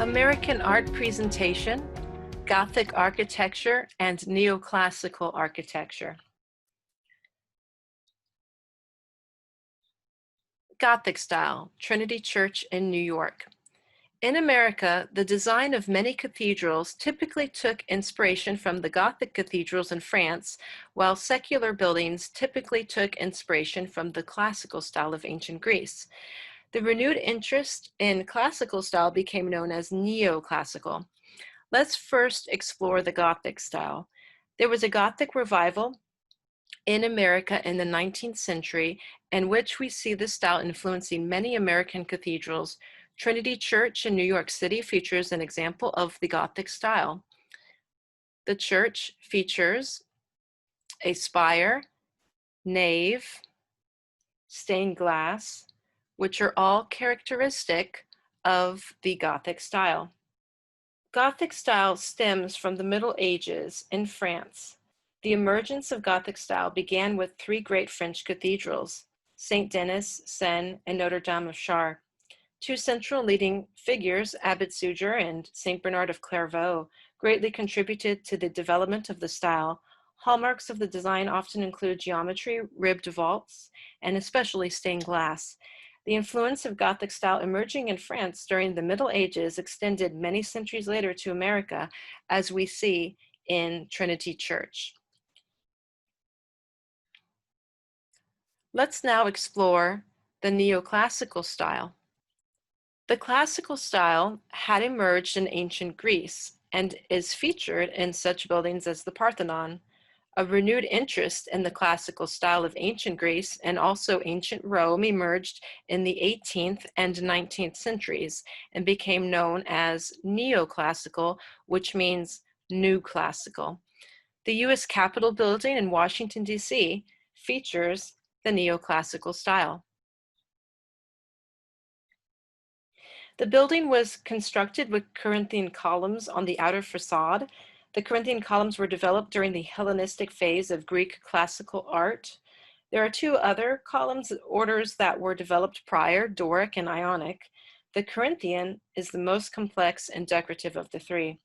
American art presentation, Gothic architecture, and Neoclassical architecture. Gothic style, Trinity Church in New York. In America, the design of many cathedrals typically took inspiration from the Gothic cathedrals in France, while secular buildings typically took inspiration from the classical style of ancient Greece. The renewed interest in classical style became known as neoclassical. Let's first explore the Gothic style. There was a Gothic revival in America in the 19th century, in which we see this style influencing many American cathedrals. Trinity Church in New York City features an example of the Gothic style. The church features a spire, nave, stained glass, which are all characteristic of the Gothic style. Gothic style stems from the Middle Ages in France. The emergence of Gothic style began with three great French cathedrals, Saint Denis, Seine, and Notre Dame of Chartres. Two central leading figures, Abbot Suger and Saint Bernard of Clairvaux, greatly contributed to the development of the style. Hallmarks of the design often include geometry, ribbed vaults, and especially stained glass. The influence of Gothic style emerging in France during the Middle Ages extended many centuries later to America, as we see in Trinity Church. Let's now explore the Neoclassical style. The classical style had emerged in ancient Greece and is featured in such buildings as the Parthenon. A renewed interest in the classical style of ancient Greece and also ancient Rome emerged in the 18th and 19th centuries and became known as neoclassical, which means new classical. The U.S. Capitol building in Washington, D.C. features the neoclassical style. The building was constructed with Corinthian columns on the outer facade. The Corinthian columns were developed during the Hellenistic phase of Greek classical art. There are two other columns orders that were developed prior, Doric and Ionic. The Corinthian is the most complex and decorative of the three.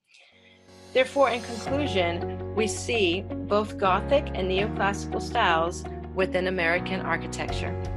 Therefore, in conclusion, we see both Gothic and Neoclassical styles within American architecture.